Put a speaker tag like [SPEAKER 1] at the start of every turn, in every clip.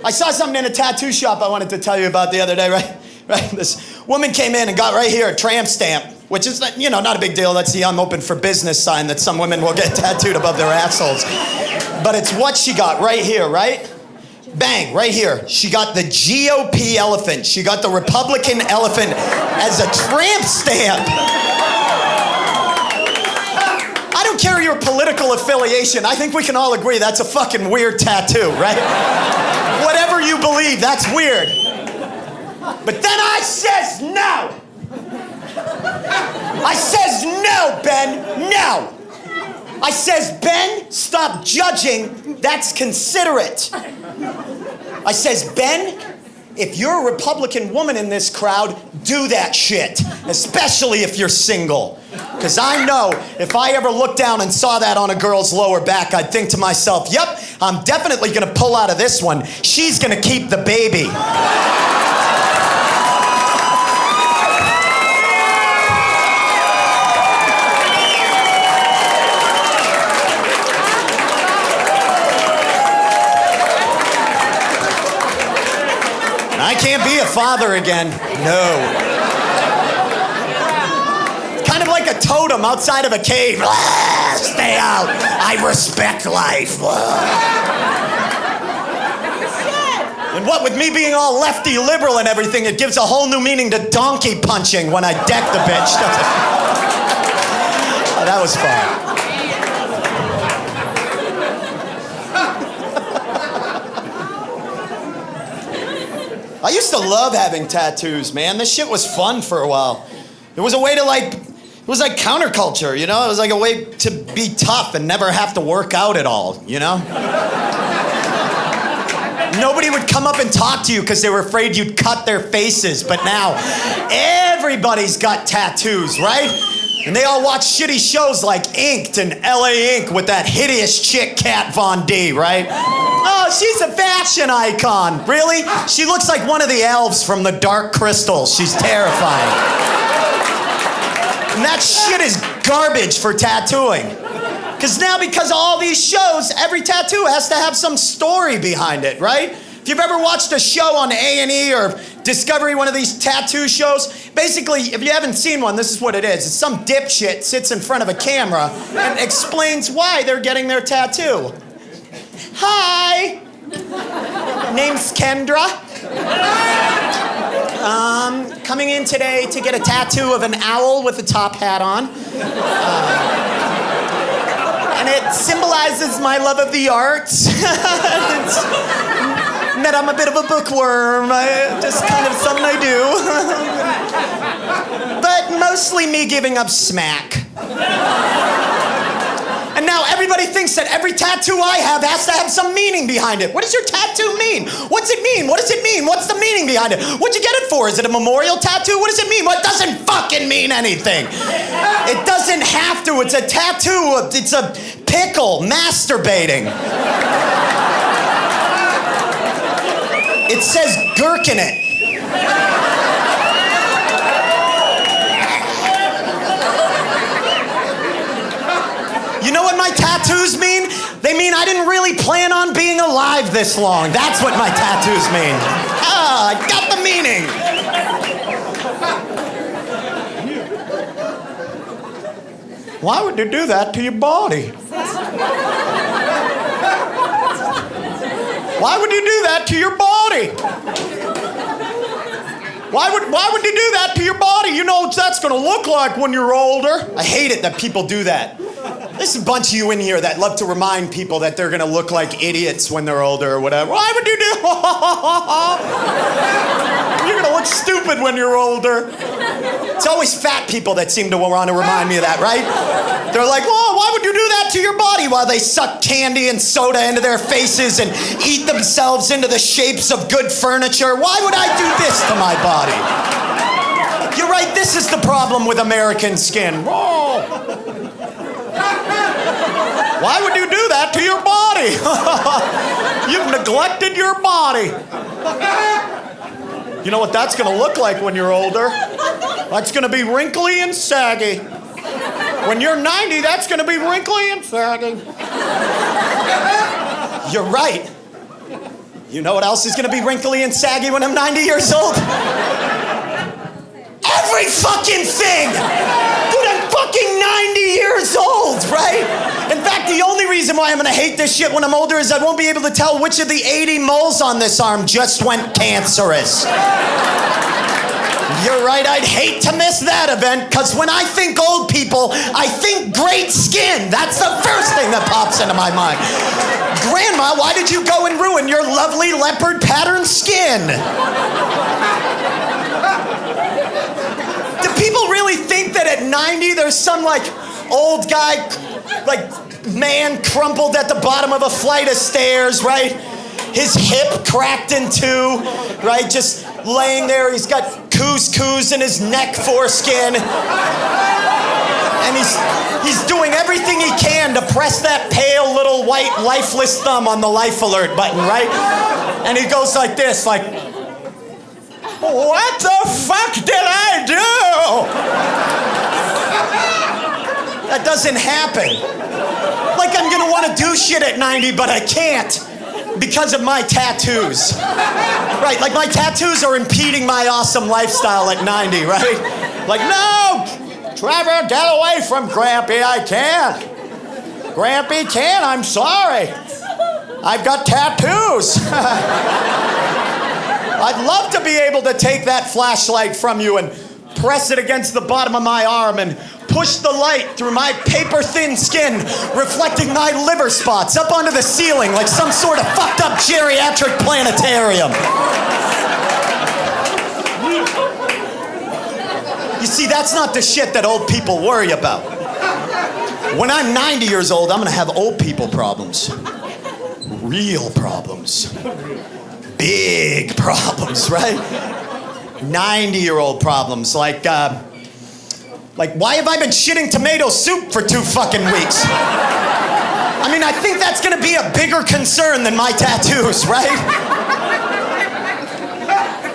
[SPEAKER 1] I saw something in a tattoo shop I wanted to tell you about the other day, right? This woman came in and got right here a tramp stamp, which is, not a big deal. That's the I'm open for business sign that some women will get tattooed above their assholes. But it's what she got right here, right? Bang, right here. She got the GOP elephant. She got the Republican elephant as a tramp stamp. I don't care your political affiliation. I think we can all agree that's a fucking weird tattoo, right? Whatever you believe, that's weird. But then I says no. I says no, Ben, no. I says, Ben, stop judging. That's considerate. I says, Ben, if you're a Republican woman in this crowd, do that shit, especially if you're single. Because I know if I ever looked down and saw that on a girl's lower back, I'd think to myself, yep, I'm definitely gonna pull out of this one. She's gonna keep the baby. I can't be a father again. No. Kind of like a totem outside of a cave. Stay out. I respect life. And what with me being all lefty liberal and everything, it gives a whole new meaning to donkey punching when I deck the bitch. Oh, that was fun. I used to love having tattoos, man. This shit was fun for a while. It was a way to it was like counterculture, It was like a way to be tough and never have to work out at all, Nobody would come up and talk to you because they were afraid you'd cut their faces. But now, everybody's got tattoos, right? And they all watch shitty shows like Inked and LA Ink with that hideous chick, Kat Von D, right? Oh, she's a fashion icon. Really? She looks like one of the elves from the Dark Crystal. She's terrifying. And that shit is garbage for tattooing. Because of all these shows, every tattoo has to have some story behind it, right? If you've ever watched a show on A&E or Discovery, one of these tattoo shows, basically, if you haven't seen one, this is what it is. It's some dipshit sits in front of a camera and explains why they're getting their tattoo. Hi, name's Kendra. Coming in today to get a tattoo of an owl with a top hat on. And it symbolizes my love of the arts. That I'm a bit of a bookworm. Just kind of something I do. But mostly me giving up smack. And now everybody thinks that every tattoo I have has to have some meaning behind it. What does your tattoo mean? What's it mean? What does it mean? What's the meaning behind it? What'd you get it for? Is it a memorial tattoo? What does it mean? Well, it doesn't fucking mean anything. It doesn't have to. It's a tattoo. It's a pickle masturbating. It says Gherk in it. You know what my tattoos mean? They mean I didn't really plan on being alive this long. That's what my tattoos mean. Ah, I got the meaning. Why would you do that to your body? Why would you do that to your body? Why would you do that to your body? You know what that's gonna look like when you're older. I hate it that people do that. There's a bunch of you in here that love to remind people that they're gonna look like idiots when they're older or whatever. Why would you do? You're gonna look stupid when you're older. It's always fat people that seem to want to remind me of that, right? They're like, oh, why would you do that to your body while they suck candy and soda into their faces and eat themselves into the shapes of good furniture? Why would I do this to my body? You're right, this is the problem with American skin. Whoa. Why would you do that to your body? You've neglected your body. You know what that's gonna look like when you're older? That's gonna be wrinkly and saggy. When you're 90, that's gonna be wrinkly and saggy. You're right. You know what else is gonna be wrinkly and saggy when I'm 90 years old? Every fucking thing! Dude, I'm fucking 90 years old, right? In fact, the only reason why I'm gonna hate this shit when I'm older is I won't be able to tell which of the 80 moles on this arm just went cancerous. You're right, I'd hate to miss that event, because when I think old people, I think great skin. That's the first thing that pops into my mind. Grandma, why did you go and ruin your lovely leopard pattern skin? Do people really think that at 90 there's some like old guy, like man crumpled at the bottom of a flight of stairs, right? His hip cracked in two, right? Just laying there. He's got couscous in his neck foreskin. And he's doing everything he can to press that pale little white lifeless thumb on the life alert button, right? And he goes like this, like, what the fuck did I do? That doesn't happen. Like I'm gonna wanna do shit at 90, but I can't because of my tattoos. Right, like my tattoos are impeding my awesome lifestyle at 90, right? Like, no, Trevor, get away from Grampy, I can't. Grampy can't, I'm sorry. I've got tattoos. I'd love to be able to take that flashlight from you and press it against the bottom of my arm and push the light through my paper-thin skin, reflecting my liver spots up onto the ceiling like some sort of fucked up geriatric planetarium. You see, that's not the shit that old people worry about. When I'm 90 years old, I'm gonna have old people problems. Real problems. Big problems, right? 90-year-old problems, like why have I been shitting tomato soup for 2 fucking weeks? I mean, I think that's gonna be a bigger concern than my tattoos, right?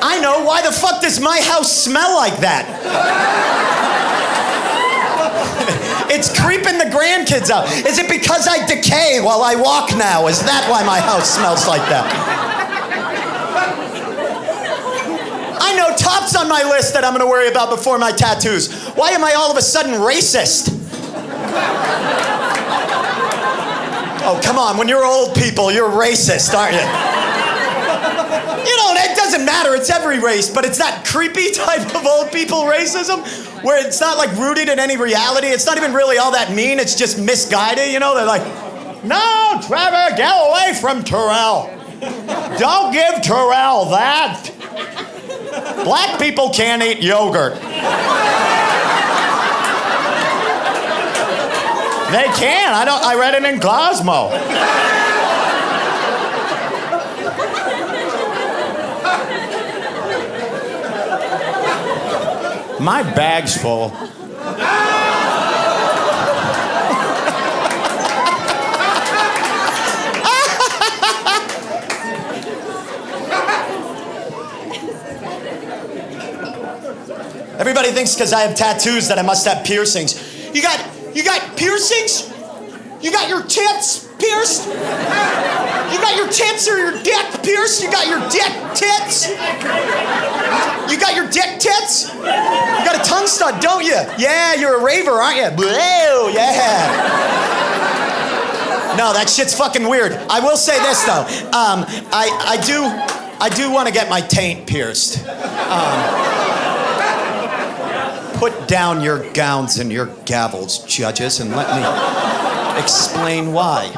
[SPEAKER 1] I know, why the fuck does my house smell like that? It's creeping the grandkids out. Is it because I decay while I walk now? Is that why my house smells like that? I know, top's on my list that I'm gonna worry about before my tattoos. Why am I all of a sudden racist? Oh, come on, when you're old people, you're racist, aren't you? You know, it doesn't matter, it's every race, but it's that creepy type of old people racism where it's not like rooted in any reality. It's not even really all that mean, it's just misguided, you know? They're like, no, Trevor, get away from Terrell. Don't give Terrell that. Black people can't eat yogurt. They can. I read it in Cosmo. My bag's full. Everybody thinks because I have tattoos that I must have piercings. You got piercings? You got your tits pierced? You got your tits or your dick pierced? You got your dick tits? You got your dick tits? You got a tongue stud, don't you? Yeah, you're a raver, aren't you? Whoa, yeah. No, that shit's fucking weird. I will say this though. I do want to get my taint pierced. Put down your gowns and your gavels, judges, and let me explain why.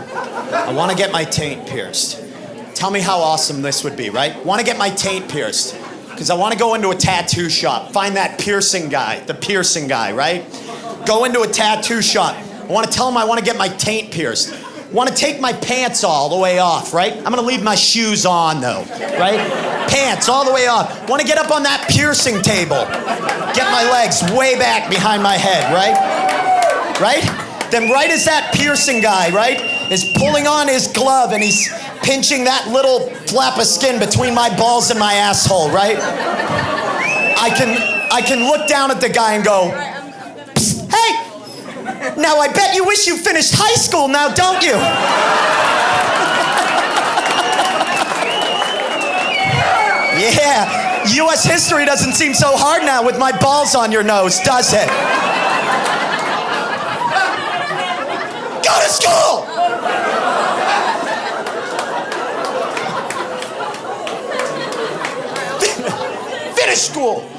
[SPEAKER 1] I want to get my taint pierced. Tell me how awesome this would be, right? Want to get my taint pierced because I want to go into a tattoo shop, find that piercing guy, the piercing guy, right? Go into a tattoo shop. I want to tell him I want to get my taint pierced. Want to take my pants all the way off, right? I'm gonna leave my shoes on though, right? Pants all the way off. Want to get up on that piercing table. Get my legs way back behind my head, right? Right? Then right as that piercing guy, right, is pulling on his glove and he's pinching that little flap of skin between my balls and my asshole, right? I can look down at the guy and go, hey! Now, I bet you wish you finished high school now, don't you? Yeah, U.S. history doesn't seem so hard now with my balls on your nose, does it? Go to school! Finish school!